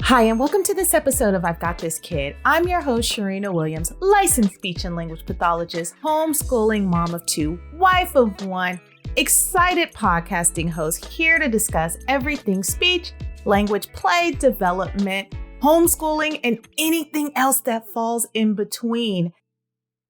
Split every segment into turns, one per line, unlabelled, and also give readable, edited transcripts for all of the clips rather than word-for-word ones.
Hi, and welcome to this episode of I've Got This Kid. I'm your host, Cherina Williams, licensed speech and language pathologist, homeschooling mom of two, wife of one, excited podcasting host, here to discuss everything speech, language, play, development, homeschooling, and anything else that falls in between.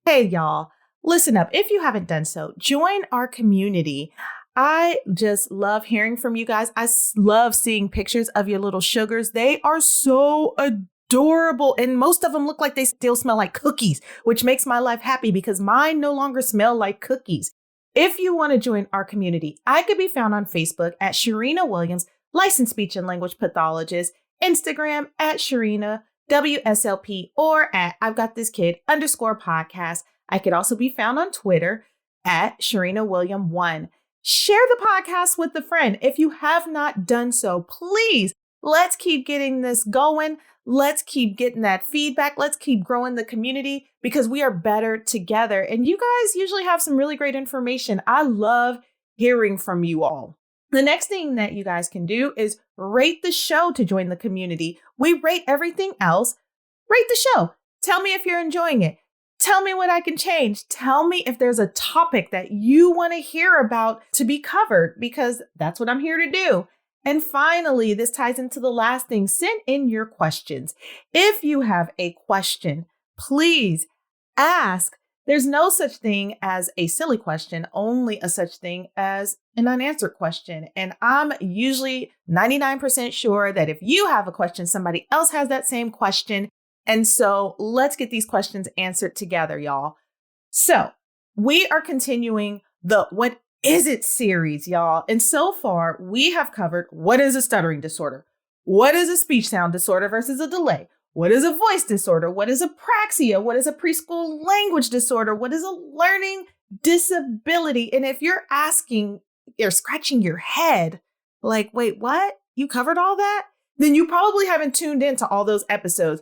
Hey, y'all, listen up. If you haven't done so, join our community. I just love hearing from you guys. I love seeing pictures of your little sugars. They are so adorable. And most of them look like they still smell like cookies, which makes my life happy because mine no longer smell like cookies. If you want to join our community, I could be found on Facebook at Cherina Williams, licensed speech and language pathologist, Instagram at Cherina WSLP, or at I've Got This Kid _podcast. I could also be found on Twitter at Cherina William 1. Share the podcast with a friend. If you have not done so, please, let's keep getting this going. Let's keep getting that feedback. Let's keep growing the community because we are better together. And you guys usually have some really great information. I love hearing from you all. The next thing that you guys can do is rate the show to join the community. We rate everything else. Rate the show. Tell me if you're enjoying it. Tell me what I can change. Tell me if there's a topic that you want to hear about to be covered, because that's what I'm here to do. And finally, this ties into the last thing. Send in your questions. If you have a question, please ask. There's no such thing as a silly question, only a such thing as an unanswered question. And I'm usually 99% sure that if you have a question, somebody else has that same question. And so let's get these questions answered together, y'all. So we are continuing the What Is It series, y'all. And so far, we have covered what is a stuttering disorder? What is a speech sound disorder versus a delay? What is a voice disorder? What is apraxia? What is a preschool language disorder? What is a learning disability? And if you're asking or scratching your head, like, wait, what? You covered all that? Then you probably haven't tuned into all those episodes.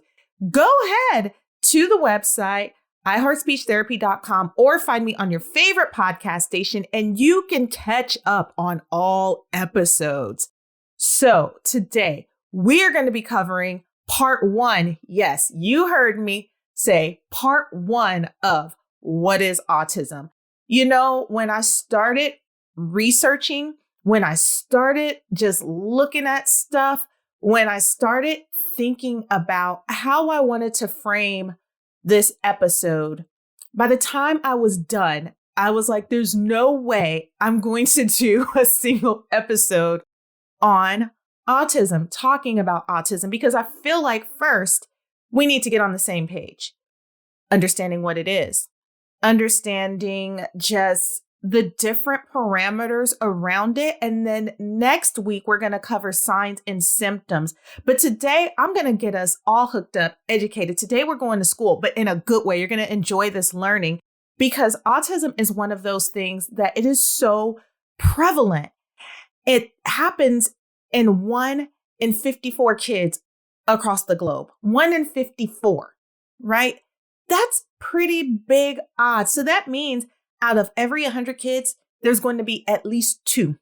Go ahead to the website, iHeartSpeechTherapy.com, or find me on your favorite podcast station, and you can catch up on all episodes. So today, we are going to be covering part 1. Yes, you heard me say part 1 of what is autism. You know, when I started researching, when I started just looking at stuff, when I started thinking about how I wanted to frame this episode, by the time I was done, I was like, there's no way I'm going to do a single episode on autism, talking about autism, because I feel like first, we need to get on the same page, understanding what it is, understanding just the different parameters around it. And then next week, we're going to cover signs and symptoms. But today, I'm going to get us all hooked up, educated. Today, we're going to school, but in a good way. You're going to enjoy this learning because autism is one of those things that it is so prevalent. It happens in 1 in 54 kids across the globe. 1 in 54, right? That's pretty big odds. So that means out of every 100 kids, there's going to be at least 2.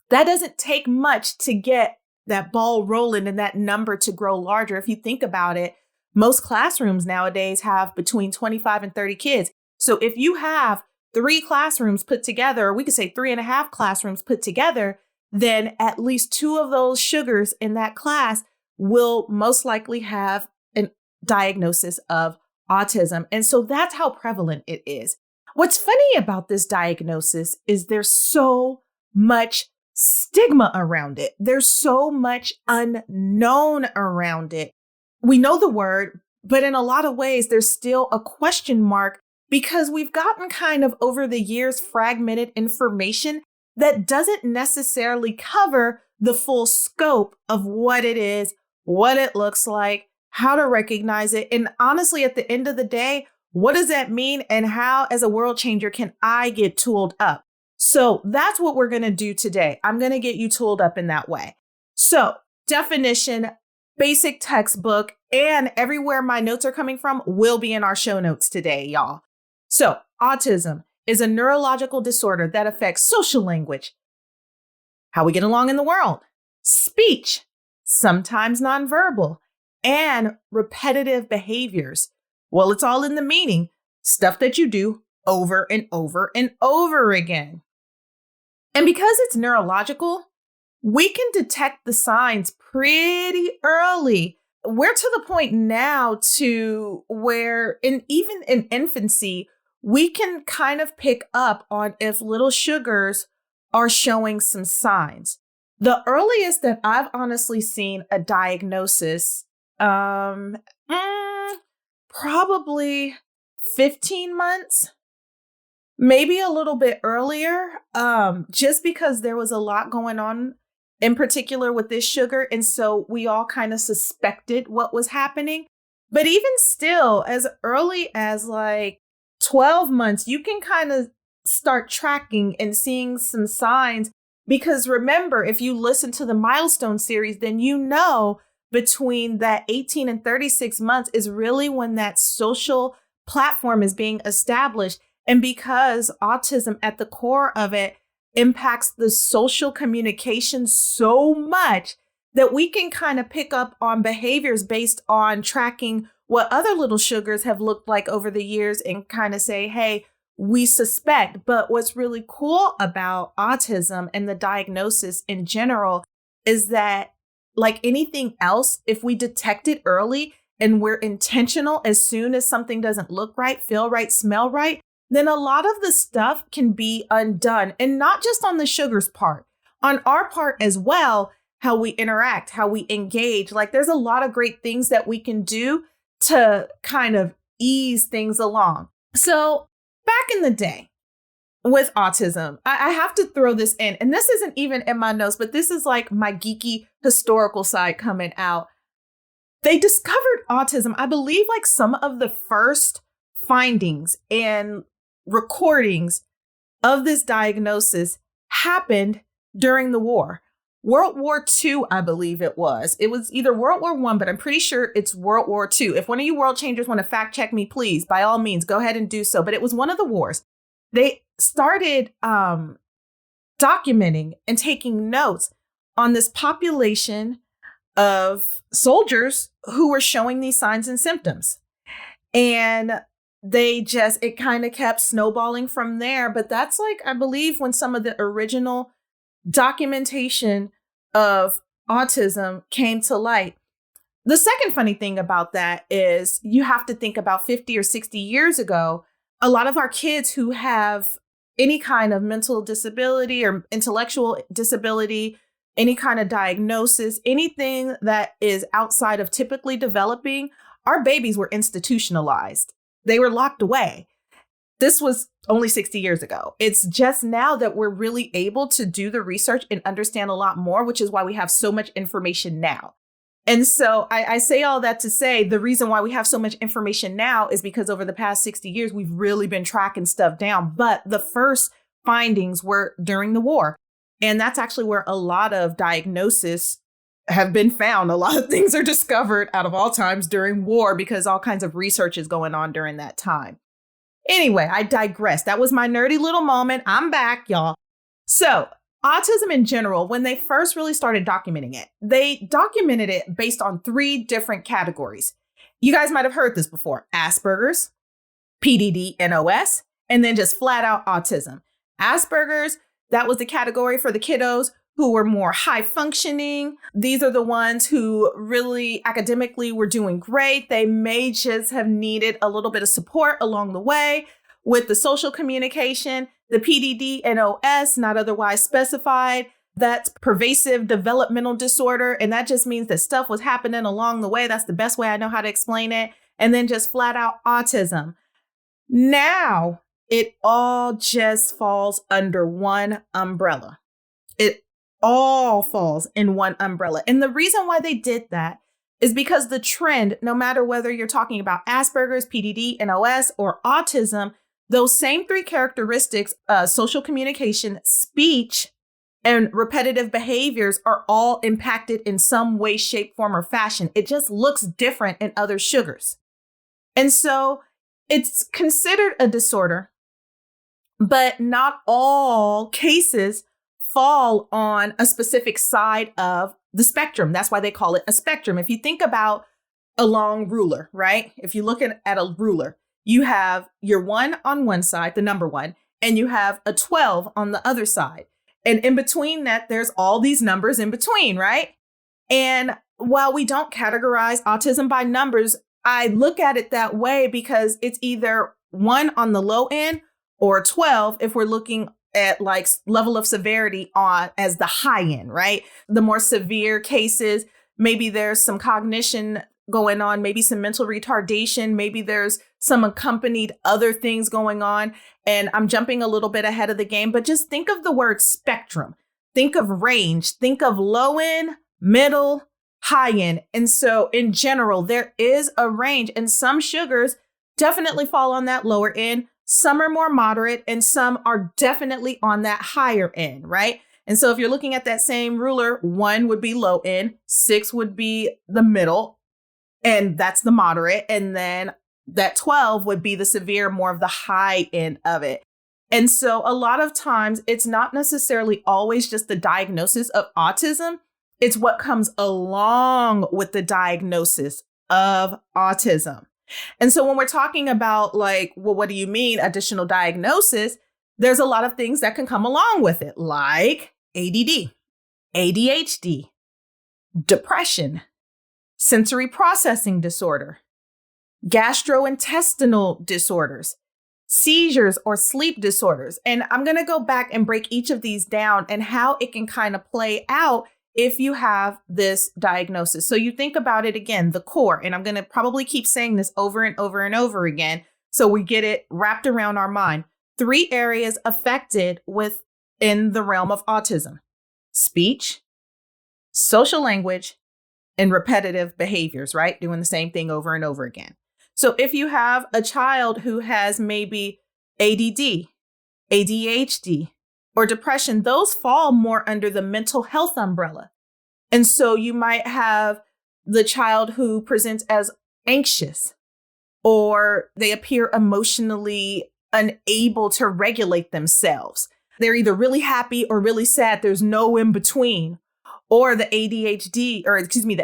That doesn't take much to get that ball rolling and that number to grow larger. If you think about it, most classrooms nowadays have between 25 and 30 kids. So if you have 3 classrooms put together, or we could say 3.5 classrooms put together, then at least 2 of those sugars in that class will most likely have a diagnosis of autism. And so that's how prevalent it is. What's funny about this diagnosis is there's so much stigma around it. There's so much unknown around it. We know the word, but in a lot of ways, there's still a question mark because we've gotten kind of over the years fragmented information that doesn't necessarily cover the full scope of what it is, what it looks like, how to recognize it. And honestly, at the end of the day, what does that mean? And how, as a world changer, can I get tooled up? So that's what we're going to do today. I'm going to get you tooled up in that way. So definition, basic textbook, and everywhere my notes are coming from will be in our show notes today, y'all. So autism is a neurological disorder that affects social language, how we get along in the world, speech, sometimes nonverbal, and repetitive behaviors. Well, it's all in the meaning, stuff that you do over and over and over again. And because it's neurological, we can detect the signs pretty early. We're to the point now to where even in infancy, we can kind of pick up on if little sugars are showing some signs. The earliest that I've honestly seen a diagnosis, probably 15 months, maybe a little bit earlier, just because there was a lot going on in particular with this sugar. And so we all kind of suspected what was happening. But even still, as early as like 12 months, you can kind of start tracking and seeing some signs. Because remember, if you listen to the milestone series, then you know between that 18 and 36 months is really when that social platform is being established. And because autism at the core of it impacts the social communication so much that we can kind of pick up on behaviors based on tracking what other little sugars have looked like over the years and kind of say, hey, we suspect. But what's really cool about autism and the diagnosis in general is that, like anything else, if we detect it early and we're intentional as soon as something doesn't look right, feel right, smell right, then a lot of the stuff can be undone. And not just on the sugars part, on our part as well, how we interact, how we engage. Like there's a lot of great things that we can do to kind of ease things along. So back in the day with autism, I have to throw this in, and this isn't even in my notes, but this is like my geeky historical side coming out. They discovered autism, I believe, like some of the first findings and recordings of this diagnosis happened during the war. World War II, I believe it was. It was either World War I, but I'm pretty sure it's World War II. If one of you world changers want to fact check me, please, by all means, go ahead and do so. But it was one of the wars. They started documenting and taking notes on this population of soldiers who were showing these signs and symptoms. And it kind of kept snowballing from there. But that's like, I believe, when some of the original documentation of autism came to light. The second funny thing about that is you have to think about 50 or 60 years ago, a lot of our kids who have any kind of mental disability or intellectual disability, any kind of diagnosis, anything that is outside of typically developing, our babies were institutionalized. They were locked away. This was only 60 years ago. It's just now that we're really able to do the research and understand a lot more, which is why we have so much information now. And so I say all that to say the reason why we have so much information now is because over the past 60 years, we've really been tracking stuff down. But the first findings were during the war. And that's actually where a lot of diagnoses have been found. A lot of things are discovered out of all times during war because all kinds of research is going on during that time. Anyway, I digress. That was my nerdy little moment. I'm back, y'all. So autism in general, when they first really started documenting it, they documented it based on 3 different categories. You guys might have heard this before: Asperger's, PDD, NOS, and then just flat out autism. Asperger's, that was the category for the kiddos who were more high functioning. These are the ones who really academically were doing great. They may just have needed a little bit of support along the way with the social communication. The PDD, NOS, not otherwise specified. That's pervasive developmental disorder. And that just means that stuff was happening along the way. That's the best way I know how to explain it. And then just flat out autism. Now it all just falls under one umbrella. It all falls in one umbrella. And the reason why they did that is because the trend, no matter whether you're talking about Asperger's, PDD, NOS, or autism, those same 3 characteristics, social communication, speech, and repetitive behaviors are all impacted in some way, shape, form, or fashion. It just looks different in other sugars. And so it's considered a disorder, but not all cases fall on a specific side of the spectrum. That's why they call it a spectrum. If you think about a long ruler, right? If you look at a ruler, you have your 1 on one side, the number 1, and you have a 12 on the other side. And in between that, there's all these numbers in between, right? And while we don't categorize autism by numbers, I look at it that way because it's either 1 on the low end or 12 if we're looking at like level of severity on as the high end, right? The more severe cases, maybe there's some cognition going on, maybe some mental retardation, maybe there's some accompanied other things going on. And I'm jumping a little bit ahead of the game, but just think of the word spectrum, think of range, think of low end, middle, high end. And so in general, there is a range, and some sugars definitely fall on that lower end. Some are more moderate and some are definitely on that higher end, right? And so if you're looking at that same ruler, 1 would be low end, 6 would be the middle, and that's the moderate. And then that 12 would be the severe, more of the high end of it. And so a lot of times it's not necessarily always just the diagnosis of autism. It's what comes along with the diagnosis of autism. And so when we're talking about like, well, what do you mean additional diagnosis? There's a lot of things that can come along with it, like ADD, ADHD, depression, sensory processing disorder, gastrointestinal disorders, seizures or sleep disorders. And I'm going to go back and break each of these down and how it can kind of play out if you have this diagnosis. So you think about it again, the core, and I'm going to probably keep saying this over and over and over again, so we get it wrapped around our mind. 3 areas affected within the realm of autism: speech, social language, and repetitive behaviors, right? Doing the same thing over and over again. So if you have a child who has maybe ADD, ADHD, or depression, those fall more under the mental health umbrella. And so you might have the child who presents as anxious, or they appear emotionally unable to regulate themselves. They're either really happy or really sad. There's no in between. Or the the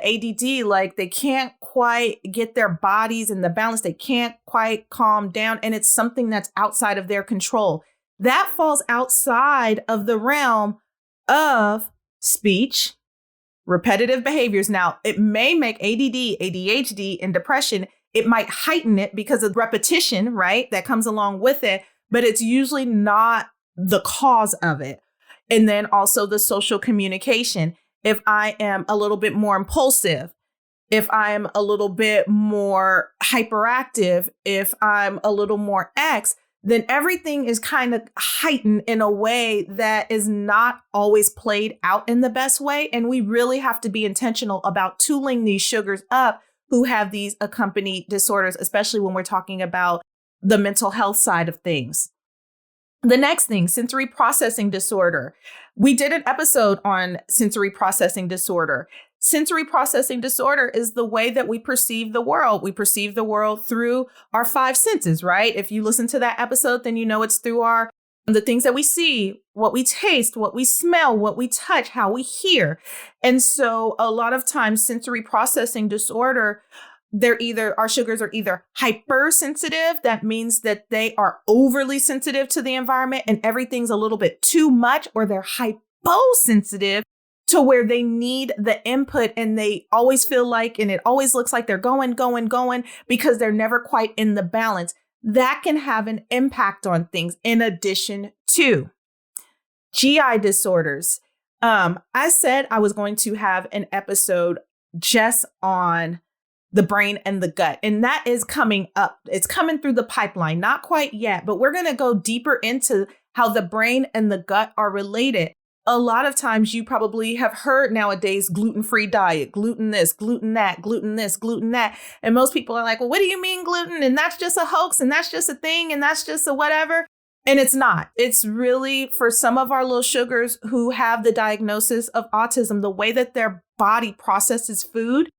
ADD, like they can't quite get their bodies in the balance. They can't quite calm down. And it's something that's outside of their control. That falls outside of the realm of speech, repetitive behaviors. Now, it may make ADD, ADHD, and depression, it might heighten it because of repetition, right? That comes along with it, but it's usually not the cause of it. And then also the social communication. If I am a little bit more impulsive, if I'm a little bit more hyperactive, if I'm a little more X, then everything is kind of heightened in a way that is not always played out in the best way. And we really have to be intentional about tooling these sugars up who have these accompanied disorders, especially when we're talking about the mental health side of things. The next thing, sensory processing disorder. We did an episode on sensory processing disorder. Sensory processing disorder is the way that we perceive the world. We perceive the world through our 5 senses, right? If you listen to that episode, then you know it's through the things that we see, what we taste, what we smell, what we touch, how we hear. And so a lot of times sensory processing disorder, our sugars are either hypersensitive. That means that they are overly sensitive to the environment and everything's a little bit too much, or they're hyposensitive to where they need the input and they always feel like, and it always looks like they're going because they're never quite in the balance. That can have an impact on things in addition to GI disorders. I said I was going to have an episode just on the brain and the gut, and that is coming up. It's coming through the pipeline, not quite yet, but we're going to go deeper into how the brain and the gut are related. A lot of times you probably have heard nowadays gluten-free diet, gluten this, gluten that, gluten this, gluten that. And most people are like, well, what do you mean gluten? And that's just a hoax, and that's just a thing, and that's just a whatever. And it's not. It's really for some of our little sugars who have the diagnosis of autism, the way that their body processes food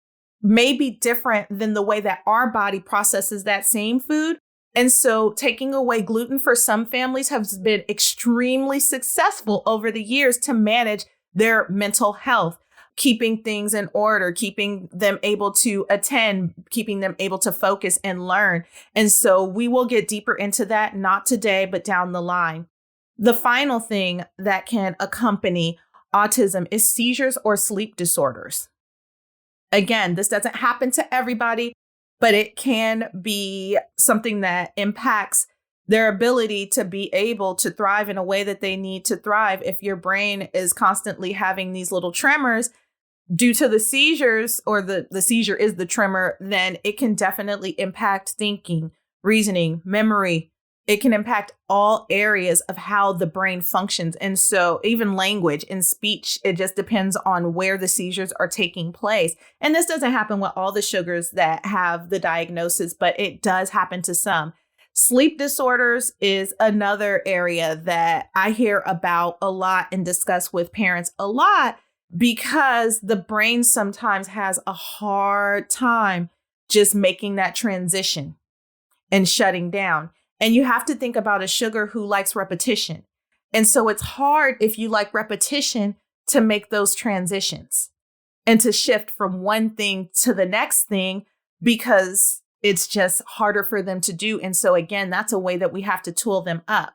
may be different than the way that our body processes that same food. And so taking away gluten for some families has been extremely successful over the years to manage their mental health. keeping things in order, keeping them able to attend, keeping them able to focus and learn. And so we will get deeper into that, not today, but down the line. The final thing that can accompany autism is seizures or sleep disorders. Again, this doesn't happen to everybody, but it can be something that impacts their ability to be able to thrive in a way that they need to thrive. If your brain is constantly having these little tremors due to the seizures, or the seizure is the tremor, then it can definitely impact thinking, reasoning, memory. It can impact all areas of how the brain functions. And so even language and speech, it just depends on where the seizures are taking place. And this doesn't happen with all the sugars that have the diagnosis, but it does happen to some. Sleep disorders is another area that I hear about a lot and discuss with parents a lot, because the brain sometimes has a hard time just making that transition and shutting down. And you have to think about a sugar who likes repetition. And so it's hard, if you like repetition, to make those transitions and to shift from one thing to the next thing, because it's just harder for them to do. And so again, that's a way that we have to tool them up.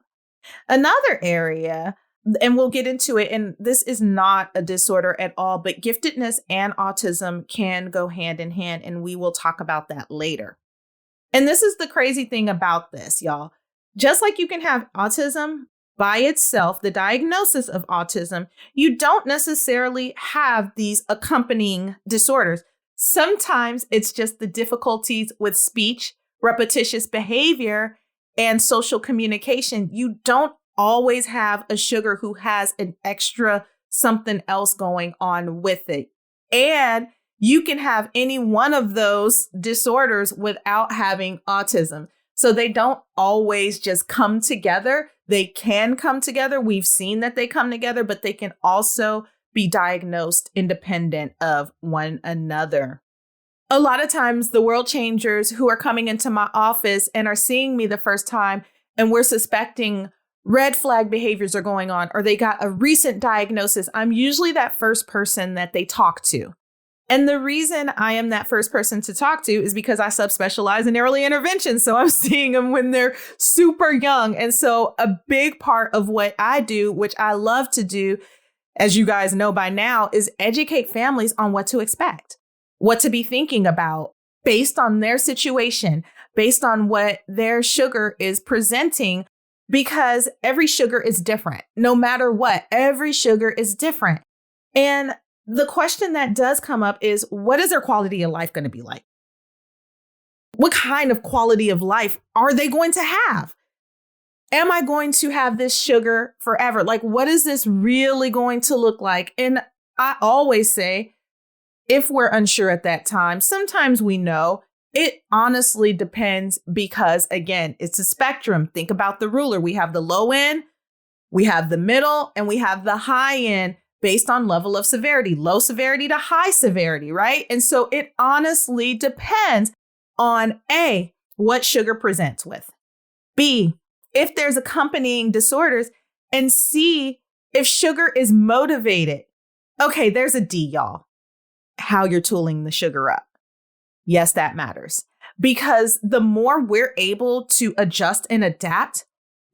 Another area, and we'll get into it, and this is not a disorder at all, but giftedness and autism can go hand in hand, and we will talk about that later. And this is the crazy thing about this, y'all. Just like you can have autism by itself, the diagnosis of autism, you don't necessarily have these accompanying disorders. Sometimes it's just the difficulties with speech, repetitious behavior, and social communication. You don't always have a sugar who has an extra something else going on with it. And you can have any one of those disorders without having autism. So they don't always just come together. They can come together. We've seen that they come together, but they can also be diagnosed independent of one another. A lot of times the world changers who are coming into my office and are seeing me the first time, and we're suspecting red flag behaviors are going on, or they got a recent diagnosis, I'm usually that first person that they talk to. And the reason I am that first person to talk to is because I subspecialize in early intervention. So I'm seeing them when they're super young. And so a big part of what I do, which I love to do, as you guys know by now, is educate families on what to expect, what to be thinking about based on their situation, based on what their sugar is presenting, because every sugar is different. No matter what, every sugar is different. And the question that does come up is, what is their quality of life going to be like? What kind of quality of life are they going to have? Am I going to have this sugar forever? Like, what is this really going to look like? And I always say, if we're unsure at that time, sometimes we know. It honestly depends, because again, it's a spectrum. Think about the ruler. We have the low end, we have the middle, and we have the high end based on level of severity, low severity to high severity, right? And so it honestly depends on A, what sugar presents with, B, if there's accompanying disorders, and C, if sugar is motivated. Okay, there's a D, y'all. How you're tooling the sugar up. Yes, that matters, because the more we're able to adjust and adapt,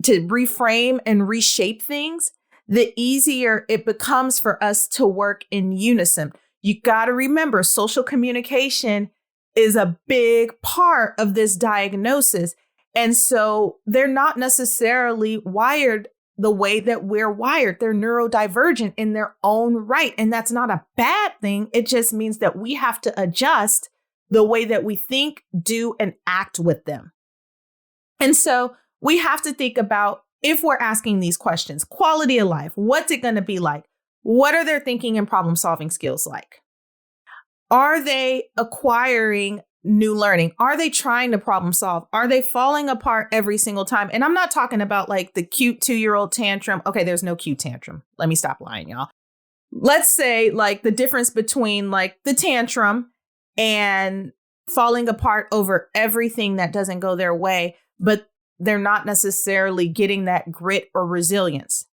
to reframe and reshape things, the easier it becomes for us to work in unison. You got to remember, social communication is a big part of this diagnosis. And so they're not necessarily wired the way that we're wired. They're neurodivergent in their own right. And that's not a bad thing. It just means that we have to adjust the way that we think, do, and act with them. And so we have to think about, if we're asking these questions, quality of life, what's it going to be like? What are their thinking and problem solving skills like? Are they acquiring new learning? Are they trying to problem solve? Are they falling apart every single time? And I'm not talking about like the cute 2-year-old tantrum. Okay, there's no cute tantrum. Let me stop lying, y'all. Let's say like the difference between like the tantrum and falling apart over everything that doesn't go their way, but they're not necessarily getting that grit or resilience,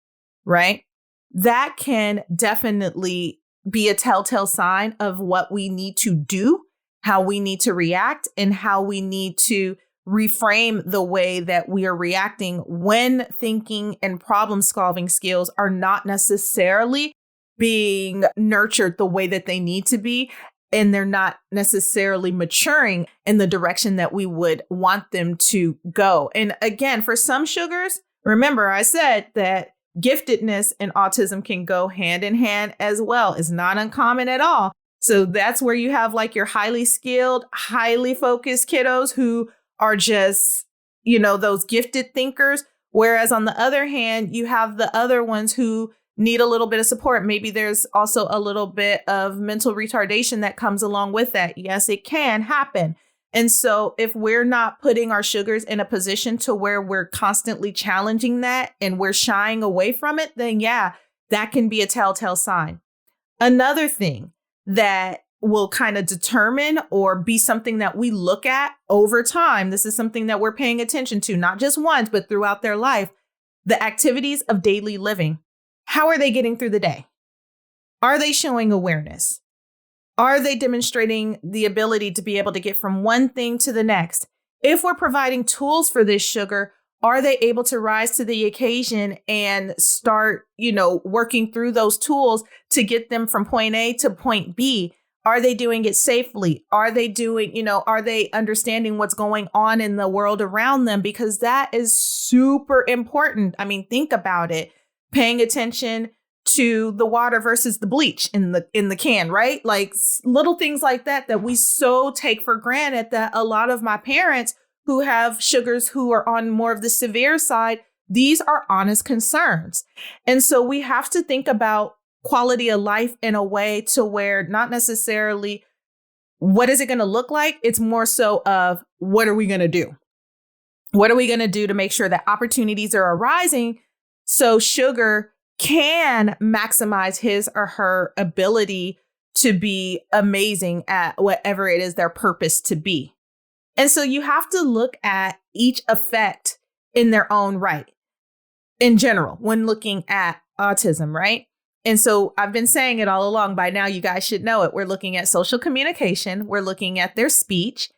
right? That can definitely be a telltale sign of what we need to do, how we need to react, and how we need to reframe the way that we are reacting when thinking and problem solving skills are not necessarily being nurtured the way that they need to be. And they're not necessarily maturing in the direction that we would want them to go. And again, for some sugars, remember I said that giftedness and autism can go hand in hand as well. It's not uncommon at all. So that's where you have like your highly skilled, highly focused kiddos who are just, those gifted thinkers. Whereas on the other hand, you have the other ones who need a little bit of support. Maybe there's also a little bit of mental retardation that comes along with that. Yes, it can happen. And so if we're not putting our sugars in a position to where we're constantly challenging that and we're shying away from it, then yeah, that can be a telltale sign. Another thing that will kind of determine or be something that we look at over time, this is something that we're paying attention to, not just once, but throughout their life, the activities of daily living. How are they getting through the day? Are they showing awareness? Are they demonstrating the ability to be able to get from one thing to the next? If we're providing tools for this sugar, are they able to rise to the occasion and start, working through those tools to get them from point A to point B? Are they doing it safely? Are they are they understanding what's going on in the world around them? Because that is super important. I mean, think about it. Paying attention to the water versus the bleach in the can, right? Like little things like that we so take for granted, that a lot of my parents who have sugars who are on more of the severe side, these are honest concerns. And so we have to think about quality of life in a way to where not necessarily what is it going to look like? It's more so of what are we going to do? What are we going to do to make sure that opportunities are arising so sugar can maximize his or her ability to be amazing at whatever it is their purpose to be? And so you have to look at each effect in their own right, in general, when looking at autism, right? And so I've been saying it all along. By now, you guys should know it. We're looking at social communication. We're looking at their speech,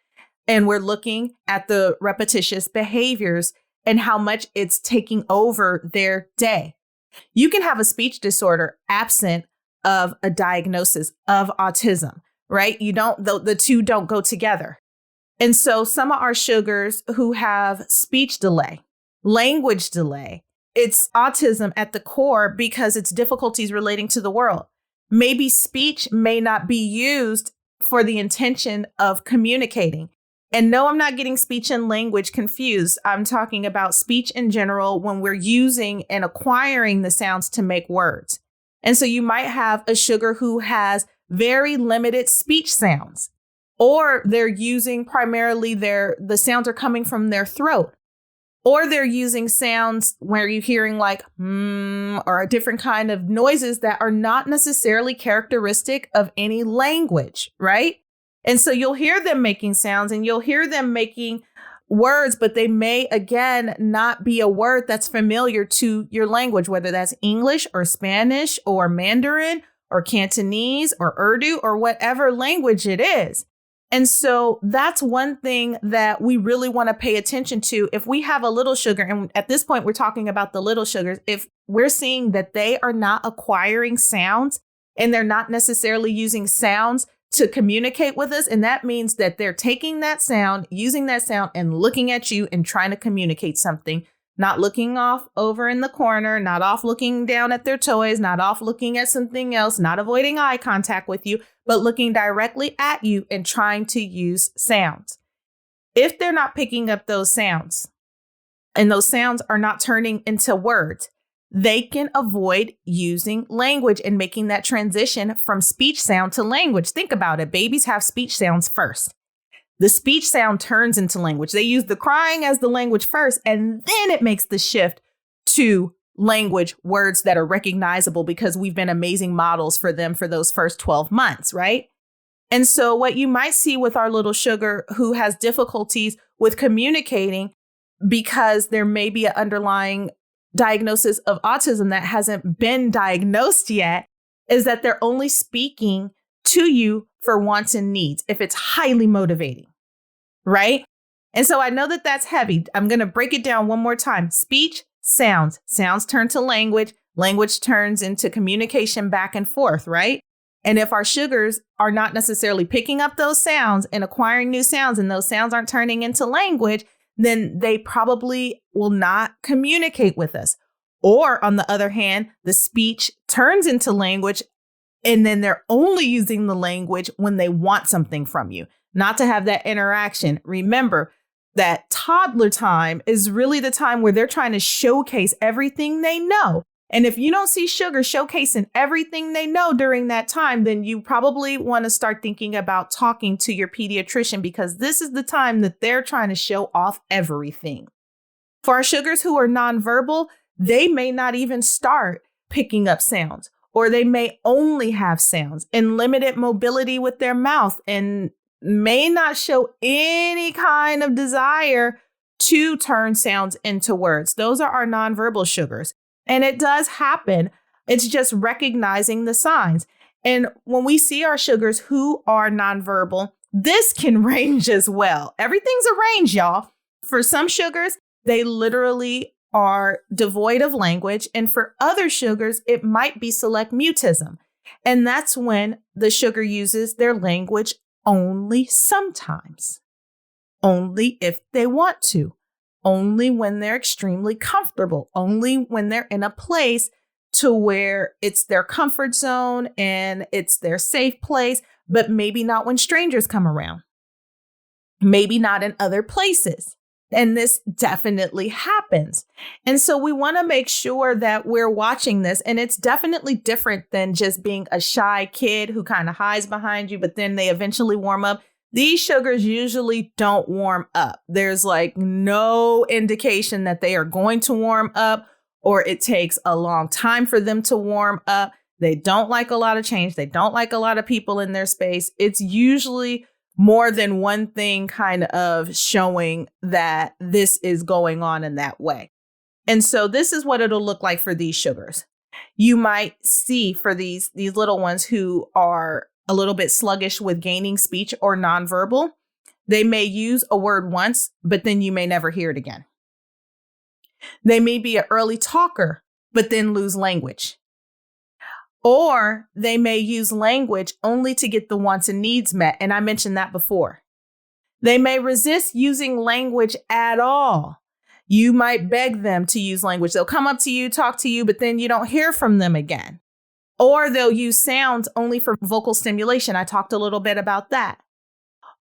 and we're looking at the repetitious behaviors and how much it's taking over their day. You can have a speech disorder absent of a diagnosis of autism, right? The two don't go together. And so some of our sugars who have speech delay, language delay, it's autism at the core because it's difficulties relating to the world. Maybe speech may not be used for the intention of communicating. And no, I'm not getting speech and language confused. I'm talking about speech in general when we're using and acquiring the sounds to make words. And so you might have a sugar who has very limited speech sounds, or they're using primarily the sounds are coming from their throat, or they're using sounds where you're hearing like or a different kind of noises that are not necessarily characteristic of any language, right? And so you'll hear them making sounds and you'll hear them making words, but they may, again, not be a word that's familiar to your language, whether that's English or Spanish or Mandarin or Cantonese or Urdu or whatever language it is. And so that's one thing that we really want to pay attention to. If we have a little sugar, and at this point, we're talking about the little sugars, if we're seeing that they are not acquiring sounds and they're not necessarily using sounds to communicate with us, and that means that they're taking that sound, using that sound, and looking at you and trying to communicate something, not looking off over in the corner, not off looking down at their toys, not off looking at something else, not avoiding eye contact with you, but looking directly at you and trying to use sounds. If they're not picking up those sounds and those sounds are not turning into words, they can avoid using language and making that transition from speech sound to language. Think about it. Babies have speech sounds first. The speech sound turns into language. They use the crying as the language first, and then it makes the shift to language, words that are recognizable because we've been amazing models for them for those first 12 months, right? And so what you might see with our little sugar who has difficulties with communicating because there may be an underlying diagnosis of autism that hasn't been diagnosed yet, is that they're only speaking to you for wants and needs if it's highly motivating, right? And so I know that that's heavy. I'm going to break it down one more time. Speech, sounds. Sounds turn to language. Language turns into communication back and forth, right? And if our sugars are not necessarily picking up those sounds and acquiring new sounds, and those sounds aren't turning into language, then they probably will not communicate with us. Or on the other hand, the speech turns into language, and then they're only using the language when they want something from you, not to have that interaction. Remember that toddler time is really the time where they're trying to showcase everything they know. And if you don't see sugar showcasing everything they know during that time, then you probably want to start thinking about talking to your pediatrician, because this is the time that they're trying to show off everything. For our sugars who are nonverbal, they may not even start picking up sounds, or they may only have sounds and limited mobility with their mouth and may not show any kind of desire to turn sounds into words. Those are our nonverbal sugars. And it does happen. It's just recognizing the signs. And when we see our sugars who are nonverbal, this can range as well. Everything's a range, y'all. For some sugars, they literally are devoid of language. And for other sugars, it might be select mutism. And that's when the sugar uses their language only sometimes, only if they want to. Only when they're extremely comfortable, only when they're in a place to where it's their comfort zone and it's their safe place, but maybe not when strangers come around, maybe not in other places. And this definitely happens. And so we want to make sure that we're watching this. And it's definitely different than just being a shy kid who kind of hides behind you, but then they eventually warm up. These sugars usually don't warm up. There's like no indication that they are going to warm up, or it takes a long time for them to warm up. They don't like a lot of change. They don't like a lot of people in their space. It's usually more than one thing kind of showing that this is going on in that way. And so this is what it'll look like for these sugars. You might see for these little ones who are a little bit sluggish with gaining speech or nonverbal, they may use a word once, but then you may never hear it again. They may be an early talker, but then lose language. Or they may use language only to get the wants and needs met. And I mentioned that before. They may resist using language at all. You might beg them to use language. They'll come up to you, talk to you, but then you don't hear from them again. Or they'll use sounds only for vocal stimulation. I talked a little bit about that.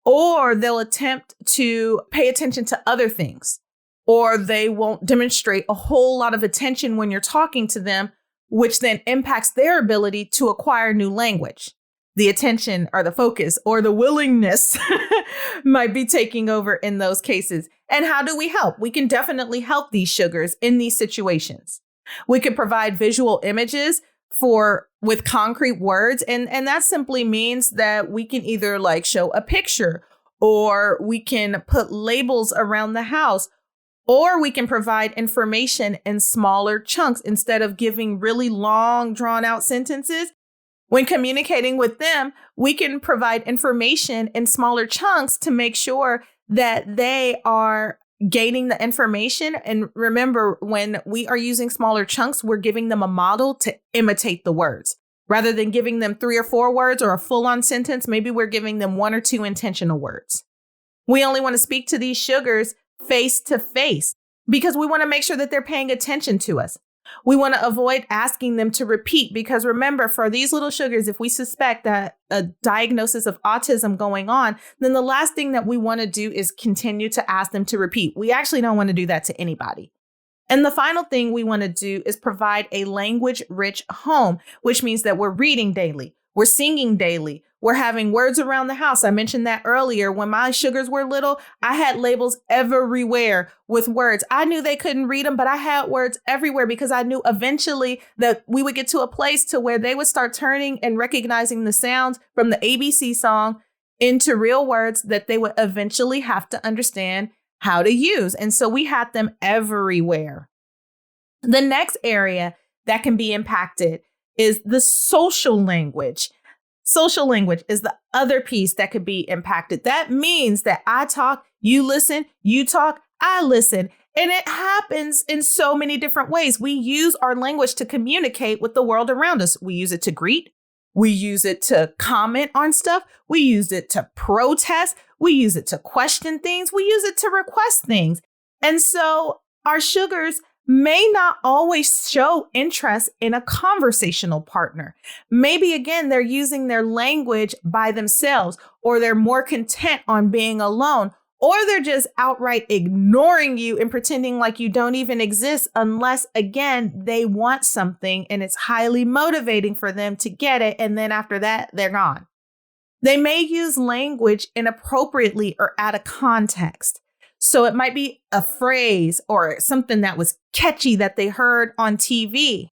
Or they'll attempt to pay attention to other things. Or they won't demonstrate a whole lot of attention when you're talking to them, which then impacts their ability to acquire new language. The attention or the focus or the willingness might be taking over in those cases. And how do we help? We can definitely help these sugars in these situations. We can provide visual images with concrete words. And that simply means that we can either like show a picture, or we can put labels around the house, or we can provide information in smaller chunks instead of giving really long drawn out sentences. When communicating with them, we can provide information in smaller chunks to make sure that they are gaining the information. And remember, when we are using smaller chunks, we're giving them a model to imitate the words. Rather than giving them 3 or 4 words or a full-on sentence, maybe we're giving them 1 or 2 intentional words. We only want to speak to these sugars face to face because we want to make sure that they're paying attention to us. We want to avoid asking them to repeat, because remember, for these little sugars, if we suspect that a diagnosis of autism going on, then the last thing that we want to do is continue to ask them to repeat. We actually don't want to do that to anybody. And the final thing we want to do is provide a language-rich home, which means that we're reading daily, we're singing daily, we're having words around the house. I mentioned that earlier. When my sugars were little, I had labels everywhere with words. I knew they couldn't read them, but I had words everywhere because I knew eventually that we would get to a place to where they would start turning and recognizing the sounds from the ABC song into real words that they would eventually have to understand how to use. And so we had them everywhere. The next area that can be impacted is the social language. Social language is the other piece that could be impacted. That means that I talk, you listen, you talk, I listen. And it happens in so many different ways. We use our language to communicate with the world around us. We use it to greet. We use it to comment on stuff. We use it to protest. We use it to question things. We use it to request things. And so our sugars may not always show interest in a conversational partner. Maybe, again, they're using their language by themselves, or they're more content on being alone, or they're just outright ignoring you and pretending like you don't even exist unless, again, they want something and it's highly motivating for them to get it. And then after that, they're gone. They may use language inappropriately or out of context. So it might be a phrase or something that was catchy that they heard on TV.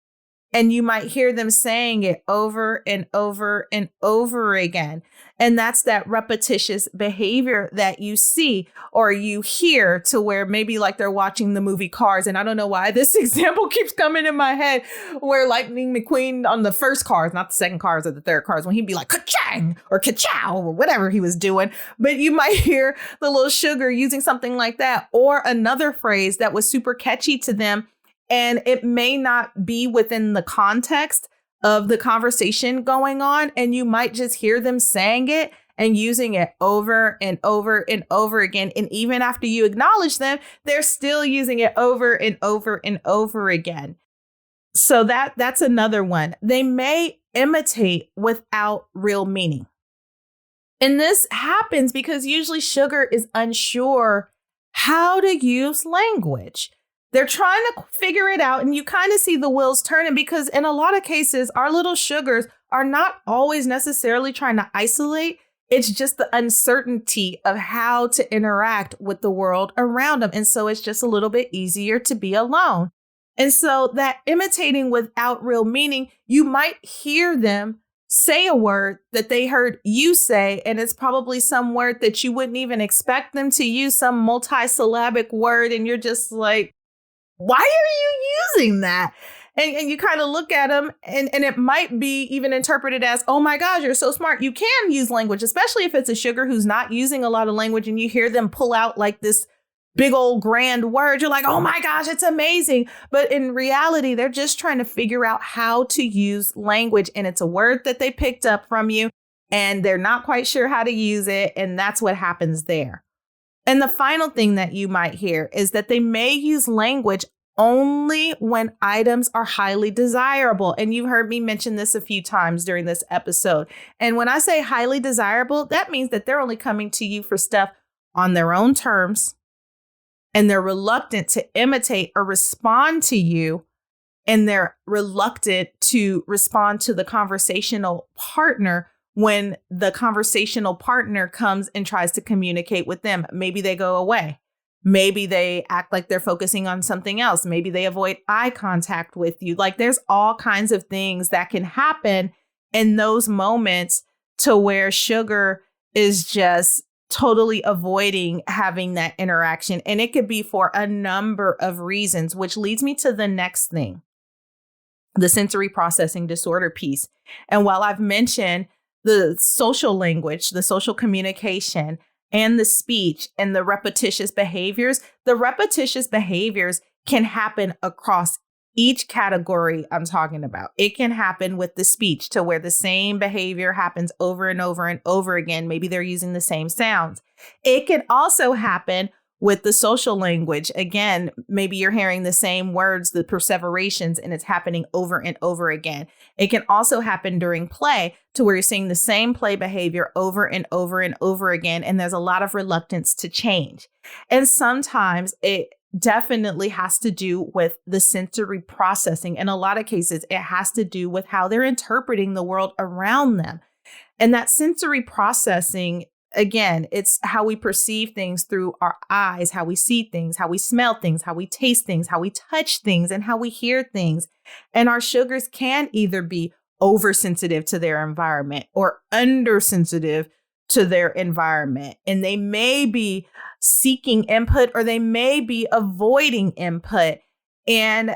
And you might hear them saying it over and over and over again. And that's that repetitious behavior that you see or you hear, to where maybe like they're watching the movie Cars. And I don't know why this example keeps coming in my head, where Lightning McQueen on the first Cars, not the second Cars or the third Cars, when he'd be like ka-chang or ka-chow or whatever he was doing. But you might hear the little sugar using something like that, or another phrase that was super catchy to them. And it may not be within the context of the conversation going on. And you might just hear them saying it and using it over and over and over again. And even after you acknowledge them, they're still using it over and over and over again. So that's another one. They may imitate without real meaning. And this happens because usually sugar is unsure how to use language. They're trying to figure it out, and you kind of see the wheels turning, because in a lot of cases, our little sugars are not always necessarily trying to isolate. It's just the uncertainty of how to interact with the world around them. And so it's just a little bit easier to be alone. And so that imitating without real meaning, you might hear them say a word that they heard you say, and it's probably some word that you wouldn't even expect them to use, some multisyllabic word. And you're just like, why are you using that? And you kind of look at them, and it might be even interpreted as, oh my gosh, you're so smart. You can use language, especially if it's a sugar who's not using a lot of language, and you hear them pull out like this big old grand word. You're like, oh my gosh, it's amazing. But in reality, they're just trying to figure out how to use language. And it's a word that they picked up from you, and they're not quite sure how to use it. And that's what happens there. And the final thing that you might hear is that they may use language only when items are highly desirable. And you've heard me mention this a few times during this episode. And when I say highly desirable, that means that they're only coming to you for stuff on their own terms, and they're reluctant to imitate or respond to you. And they're reluctant to respond to the conversational partner when the conversational partner comes and tries to communicate with them. Maybe they go away. Maybe they act like they're focusing on something else. Maybe they avoid eye contact with you. Like, there's all kinds of things that can happen in those moments to where sugar is just totally avoiding having that interaction. And it could be for a number of reasons, which leads me to the next thing, the sensory processing disorder piece. And while I've mentioned the social language, the social communication, and the speech and the repetitious behaviors can happen across each category I'm talking about. It can happen with the speech, to where the same behavior happens over and over and over again. Maybe they're using the same sounds. It can also happen with the social language. Again, maybe you're hearing the same words, the perseverations, and it's happening over and over again. It can also happen during play, to where you're seeing the same play behavior over and over and over again. And there's a lot of reluctance to change. And sometimes it definitely has to do with the sensory processing. In a lot of cases, it has to do with how they're interpreting the world around them. And that sensory processing, again, it's how we perceive things through our eyes, how we see things, how we smell things, how we taste things, how we touch things, and how we hear things. And our sugars can either be oversensitive to their environment or undersensitive to their environment. And they may be seeking input, or they may be avoiding input. And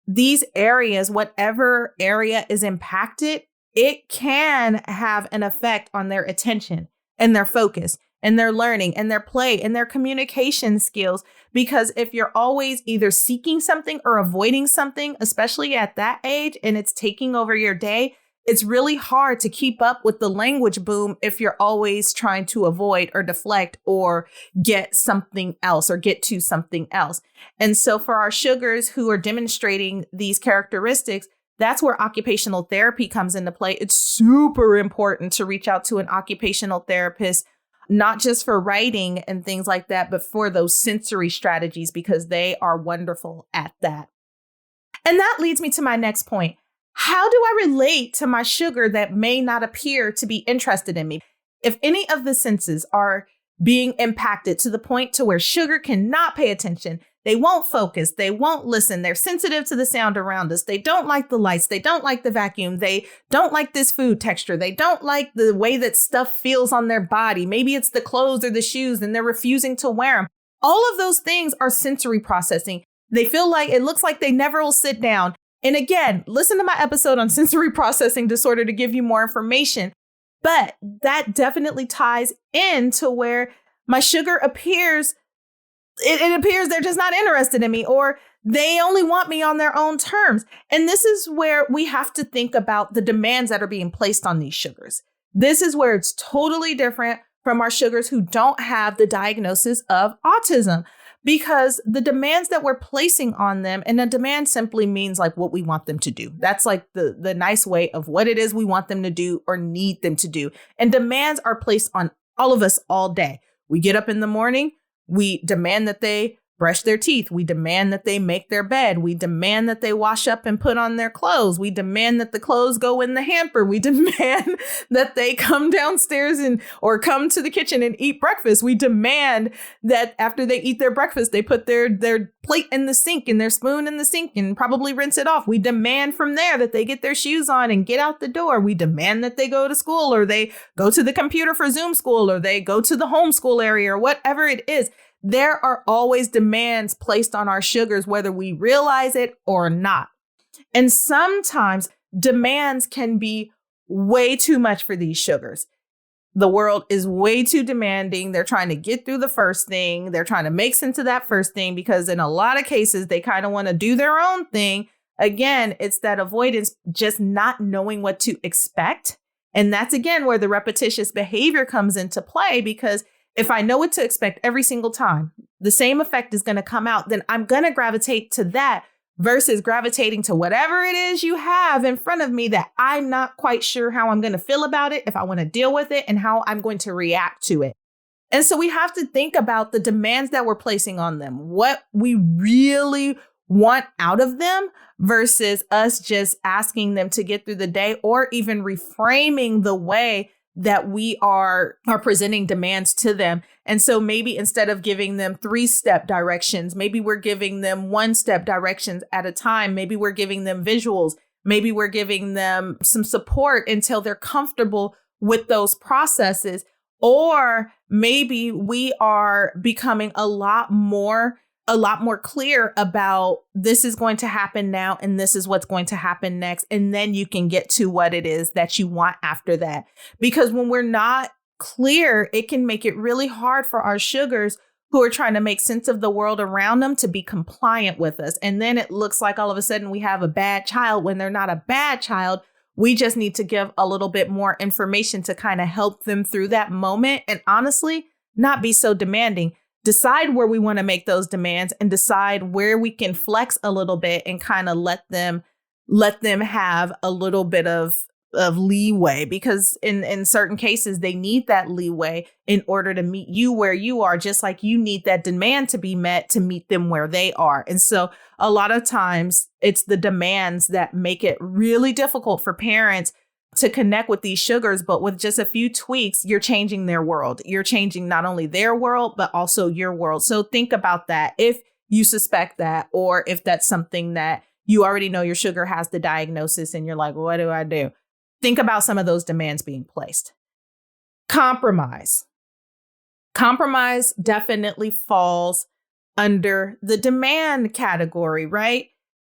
these areas, whatever area is impacted, it can have an effect on their attention and their focus and their learning and their play and their communication skills. Because if you're always either seeking something or avoiding something, especially at that age, and it's taking over your day, it's really hard to keep up with the language boom if you're always trying to avoid or deflect or get something else or get to something else. And so for our sugars who are demonstrating these characteristics, that's where occupational therapy comes into play. It's super important to reach out to an occupational therapist, not just for writing and things like that, but for those sensory strategies, because they are wonderful at that. And that leads me to my next point. How do I relate to my sugar that may not appear to be interested in me? If any of the senses are being impacted to the point to where sugar cannot pay attention, they won't focus, they won't listen, they're sensitive to the sound around us, they don't like the lights, they don't like the vacuum, they don't like this food texture, they don't like the way that stuff feels on their body, maybe it's the clothes or the shoes and they're refusing to wear them. All of those things are sensory processing. They feel like it looks like they never will sit down. And again, listen to my episode on sensory processing disorder to give you more information. But that definitely ties into where my sugar appears, it appears they're just not interested in me, or they only want me on their own terms. And this is where we have to think about the demands that are being placed on these sugars. This is where it's totally different from our sugars who don't have the diagnosis of autism. Because the demands that we're placing on them, and a demand simply means like what we want them to do. That's like the nice way of what it is we want them to do or need them to do. And demands are placed on all of us all day. We get up in the morning, we demand that they brush their teeth. We demand that they make their bed. We demand that they wash up and put on their clothes. We demand that the clothes go in the hamper. We demand that they come downstairs or come to the kitchen and eat breakfast. We demand that after they eat their breakfast, they put their plate in the sink and their spoon in the sink and probably rinse it off. We demand from there that they get their shoes on and get out the door. We demand that they go to school, or they go to the computer for Zoom school, or they go to the homeschool area, or whatever it is. There are always demands placed on our sugars, whether we realize it or not. And sometimes demands can be way too much for these sugars. The world is way too demanding. They're trying to get through the first thing. They're trying to make sense of that first thing, because in a lot of cases, they kind of want to do their own thing. Again, it's that avoidance, just not knowing what to expect. And that's, again, where the repetitious behavior comes into play, because if I know what to expect every single time, the same effect is going to come out, then I'm going to gravitate to that versus gravitating to whatever it is you have in front of me that I'm not quite sure how I'm going to feel about it, if I want to deal with it, and how I'm going to react to it. And so we have to think about the demands that we're placing on them, what we really want out of them versus us just asking them to get through the day, or even reframing the way that we are presenting demands to them. And so maybe instead of giving them 3-step directions, maybe we're giving them 1-step directions at a time. Maybe we're giving them visuals. Maybe we're giving them some support until they're comfortable with those processes. Or maybe we are becoming a lot more clear about this is going to happen now and this is what's going to happen next. And then you can get to what it is that you want after that. Because when we're not clear, it can make it really hard for our sugars who are trying to make sense of the world around them to be compliant with us. And then it looks like all of a sudden we have a bad child when they're not a bad child. We just need to give a little bit more information to kind of help them through that moment. And honestly, not be so demanding. Decide where we want to make those demands and decide where we can flex a little bit and kind of let them have a little bit of leeway, because in certain cases, they need that leeway in order to meet you where you are, just like you need that demand to be met to meet them where they are. And so a lot of times it's the demands that make it really difficult for parents to connect with these sugars, but with just a few tweaks, you're changing their world. You're changing not only their world, but also your world. So think about that if you suspect that, or if that's something that you already know your sugar has the diagnosis and you're like, well, what do I do? Think about some of those demands being placed. Compromise. Compromise definitely falls under the demand category, right?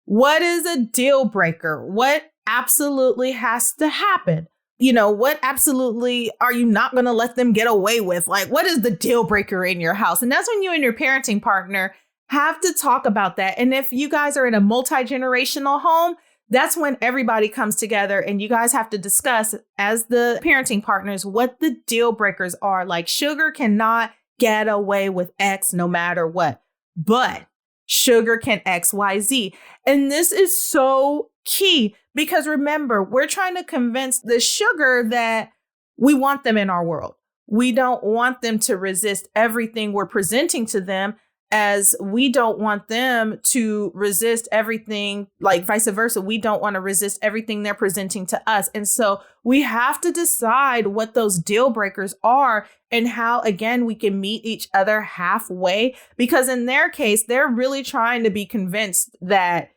What is a deal breaker? What absolutely has to happen? What absolutely are you not going to let them get away with? Like, what is the deal breaker in your house? And that's when you and your parenting partner have to talk about that. And if you guys are in a multi-generational home, that's when everybody comes together and you guys have to discuss as the parenting partners what the deal breakers are. Like, sugar cannot get away with X no matter what, but sugar can X, Y, Z. And this is so key because remember, we're trying to convince the sugar that we want them in our world. We don't want them to resist everything we're presenting to them, as we don't want them to resist everything, like vice versa. We don't want to resist everything they're presenting to us. And so we have to decide what those deal breakers are and how, again, we can meet each other halfway, because in their case, they're really trying to be convinced that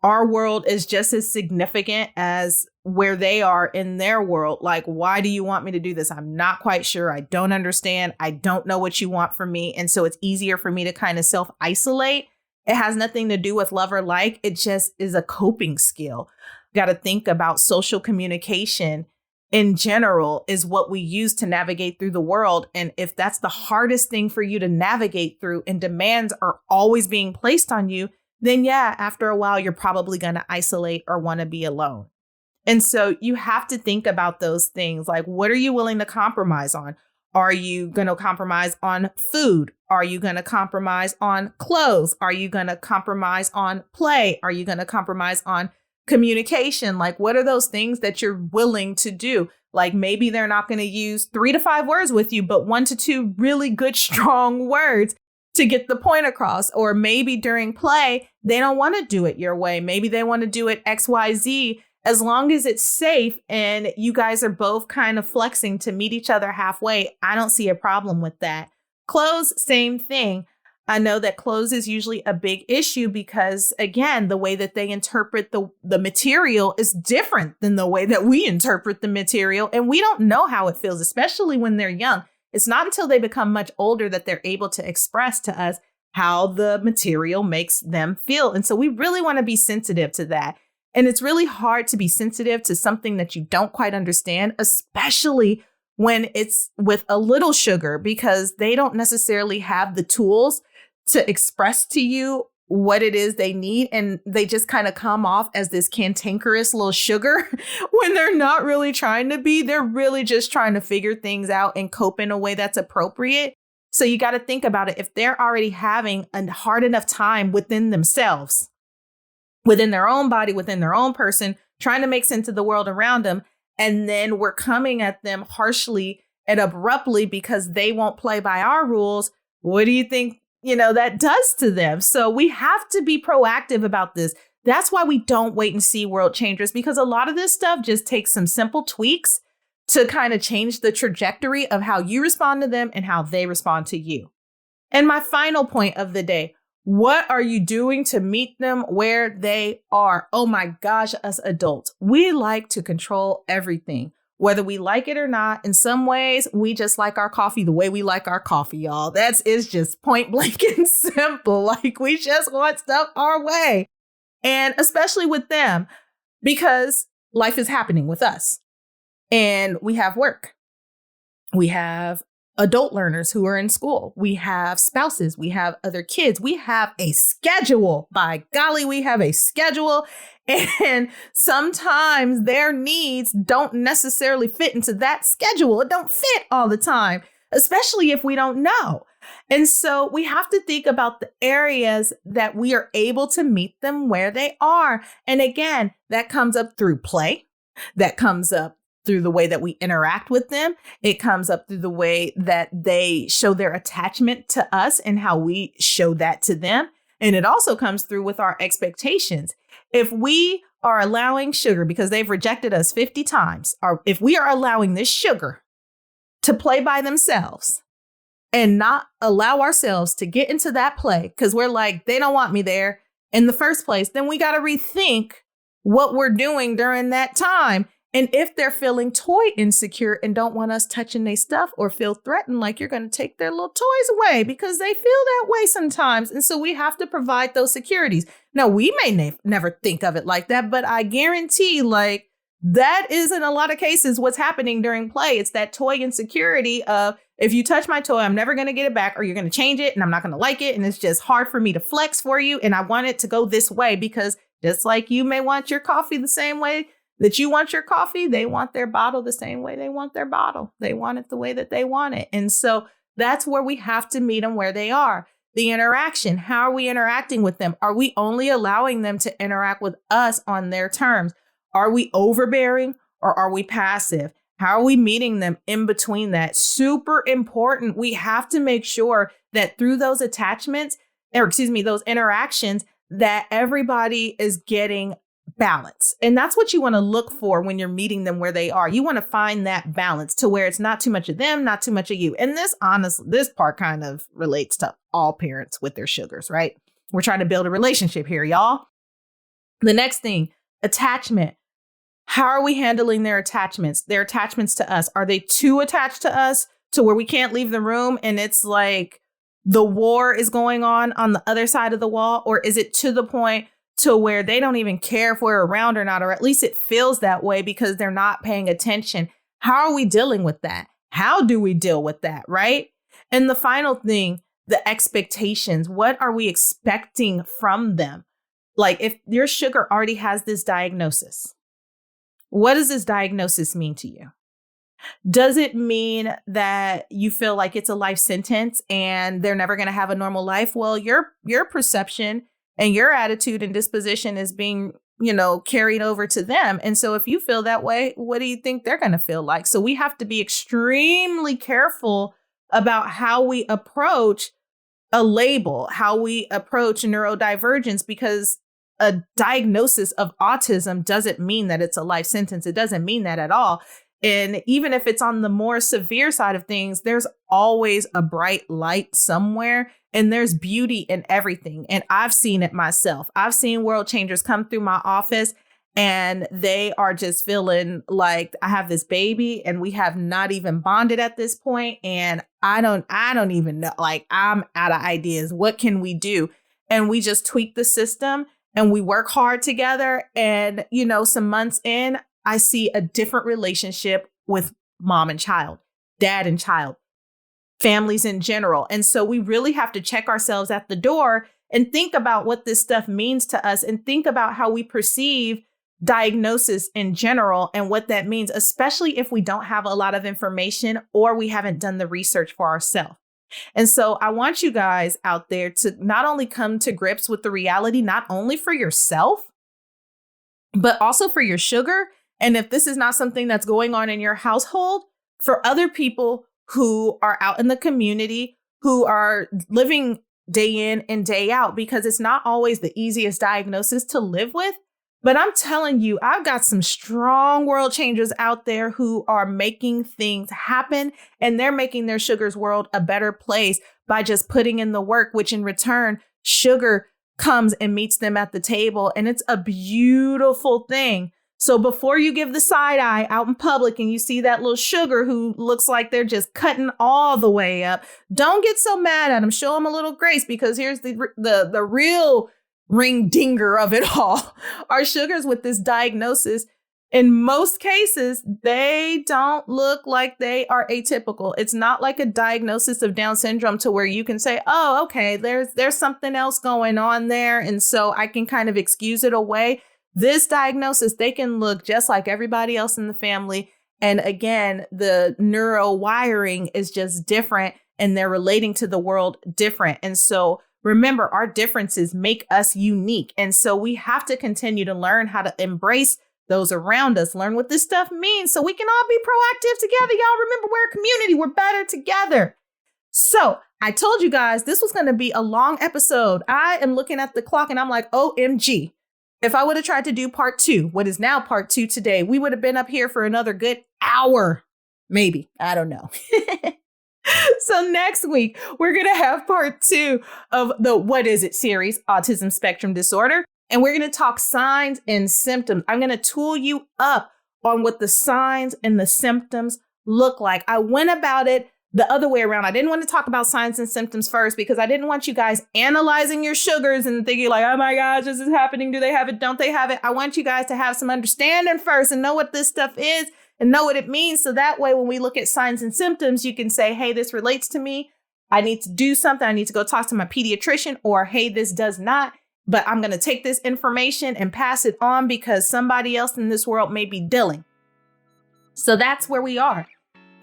our world is just as significant as where they are in their world. Like, why do you want me to do this? I'm not quite sure. I don't understand. I don't know what you want from me. And so it's easier for me to kind of self-isolate. It has nothing to do with love or like. It just is a coping skill. Got to think about social communication in general is what we use to navigate through the world. And if that's the hardest thing for you to navigate through and demands are always being placed on you, then yeah, after a while, you're probably going to isolate or want to be alone. And so you have to think about those things. Like, what are you willing to compromise on? Are you going to compromise on food? Are you going to compromise on clothes? Are you going to compromise on play? Are you going to compromise on communication? Like, what are those things that you're willing to do? Like, maybe they're not going to use 3 to 5 words with you, but 1 to 2 really good, strong words to get the point across. Or maybe during play, they don't want to do it your way. Maybe they want to do it XYZ. As long as it's safe and you guys are both kind of flexing to meet each other halfway, I don't see a problem with that. Clothes, same thing. I know that clothes is usually a big issue because, again, the way that they interpret the material is different than the way that we interpret the material. And we don't know how it feels, especially when they're young. It's not until they become much older that they're able to express to us how the material makes them feel. And so we really want to be sensitive to that. And it's really hard to be sensitive to something that you don't quite understand, especially when it's with a little sugar, because they don't necessarily have the tools to express to you what it is they need. And they just kind of come off as this cantankerous little sugar when they're not really trying to be. They're really just trying to figure things out and cope in a way that's appropriate. So you got to think about it. If they're already having a hard enough time within themselves, within their own body, within their own person, trying to make sense of the world around them, and then we're coming at them harshly and abruptly because they won't play by our rules, what do you think, that does to them? So we have to be proactive about this. That's why we don't wait and see world changers, because a lot of this stuff just takes some simple tweaks to kind of change the trajectory of how you respond to them and how they respond to you. And my final point of the day, what are you doing to meet them where they are? Oh my gosh, us adults, we like to control everything, whether we like it or not. In some ways, we just like our coffee the way we like our coffee, y'all. It's just point blank and simple. Like, we just want stuff our way. And especially with them, because life is happening with us. And we have work. We have adult learners who are in school. We have spouses. We have other kids. We have a schedule. By golly, we have a schedule. And sometimes their needs don't necessarily fit into that schedule. It don't fit all the time, especially if we don't know. And so we have to think about the areas that we are able to meet them where they are. And again, that comes up through play. That comes up through the way that we interact with them. It comes up through the way that they show their attachment to us and how we show that to them. And it also comes through with our expectations. If we are allowing sugar because they've rejected us 50 times, or if we are allowing this sugar to play by themselves and not allow ourselves to get into that play because we're like, they don't want me there in the first place, then we got to rethink what we're doing during that time. And if they're feeling toy insecure and don't want us touching their stuff or feel threatened, like you're going to take their little toys away because they feel that way sometimes. And so we have to provide those securities. Now, we may never think of it like that, but I guarantee like that is in a lot of cases what's happening during play. It's that toy insecurity of if you touch my toy, I'm never going to get it back or you're going to change it and I'm not going to like it. And it's just hard for me to flex for you. And I want it to go this way because just like you may want your coffee the same way that you want your coffee, they want their bottle the same way they want their bottle. They want it the way that they want it. And so that's where we have to meet them where they are. The interaction, how are we interacting with them? Are we only allowing them to interact with us on their terms? Are we overbearing or are we passive? How are we meeting them in between that? Super important. We have to make sure that through those attachments, those interactions, that everybody is getting balance. And that's what you want to look for when you're meeting them where they are. You want to find that balance to where it's not too much of them, not too much of you. And this part kind of relates to all parents with their sugars, right? We're trying to build a relationship here, y'all. The next thing, attachment. How are we handling their attachments to us? Are they too attached to us to where we can't leave the room and it's like the war is going on the other side of the wall? Or is it to the point to where they don't even care if we're around or not, or at least it feels that way because they're not paying attention? How are we dealing with that? How do we deal with that, right? And the final thing, the expectations. What are we expecting from them? Like if your sugar already has this diagnosis, what does this diagnosis mean to you? Does it mean that you feel like it's a life sentence and they're never going to have a normal life? Well, your perception and your attitude and disposition is being, carried over to them. And so if you feel that way, what do you think they're going to feel like? So we have to be extremely careful about how we approach a label, how we approach neurodivergence, because a diagnosis of autism doesn't mean that it's a life sentence. It doesn't mean that at all. And even if it's on the more severe side of things, there's always a bright light somewhere and there's beauty in everything. And I've seen it myself. I've seen world changers come through my office and they are just feeling like I have this baby and we have not even bonded at this point. And I don't even know, like I'm out of ideas. What can we do? And we just tweak the system and we work hard together. And, some months in, I see a different relationship with mom and child, dad and child, families in general. And so we really have to check ourselves at the door and think about what this stuff means to us and think about how we perceive diagnosis in general and what that means, especially if we don't have a lot of information or we haven't done the research for ourselves. And so I want you guys out there to not only come to grips with the reality, not only for yourself, but also for your sugar. And if this is not something that's going on in your household, for other people who are out in the community, who are living day in and day out, because it's not always the easiest diagnosis to live with. But I'm telling you, I've got some strong world changers out there who are making things happen, and they're making their sugar's world a better place by just putting in the work, which in return, sugar comes and meets them at the table. And it's a beautiful thing. So before you give the side eye out in public and you see that little sugar who looks like they're just cutting all the way up, don't get so mad at them. Show them a little grace, because here's the real ring dinger of it all. Our sugars with this diagnosis, in most cases, they don't look like they are atypical. It's not like a diagnosis of Down syndrome to where you can say, oh, okay, there's something else going on there. And so I can kind of excuse it away. This diagnosis, they can look just like everybody else in the family. And again, the neuro wiring is just different and they're relating to the world different. And so remember, our differences make us unique. And so we have to continue to learn how to embrace those around us, learn what this stuff means so we can all be proactive together. Y'all remember, we're a community. We're better together. So I told you guys this was going to be a long episode. I am looking at the clock and I'm like, OMG. If I would have tried to do part 2, what is now part 2 today, we would have been up here for another good hour. Maybe. I don't know. So next week, we're going to have part 2 of the What Is It series, Autism Spectrum Disorder. And we're going to talk signs and symptoms. I'm going to tool you up on what the signs and the symptoms look like. I went about it the other way around. I didn't want to talk about signs and symptoms first because I didn't want you guys analyzing your sugars and thinking like, oh my gosh, this is happening. Do they have it? Don't they have it? I want you guys to have some understanding first and know what this stuff is and know what it means. So that way, when we look at signs and symptoms, you can say, hey, this relates to me. I need to do something. I need to go talk to my pediatrician, or hey, this does not. But I'm going to take this information and pass it on because somebody else in this world may be dealing. So that's where we are.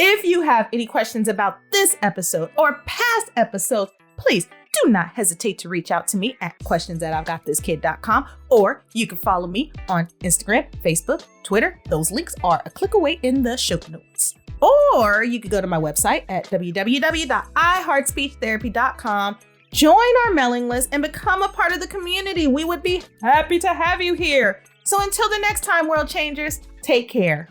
If you have any questions about this episode or past episodes, please do not hesitate to reach out to me at questions@I'veGotThisKid.com, or you can follow me on Instagram, Facebook, Twitter. Those links are a click away in the show notes. Or you could go to my website at www.iHeartSpeechTherapy.com. Join our mailing list and become a part of the community. We would be happy to have you here. So until the next time, world changers, take care.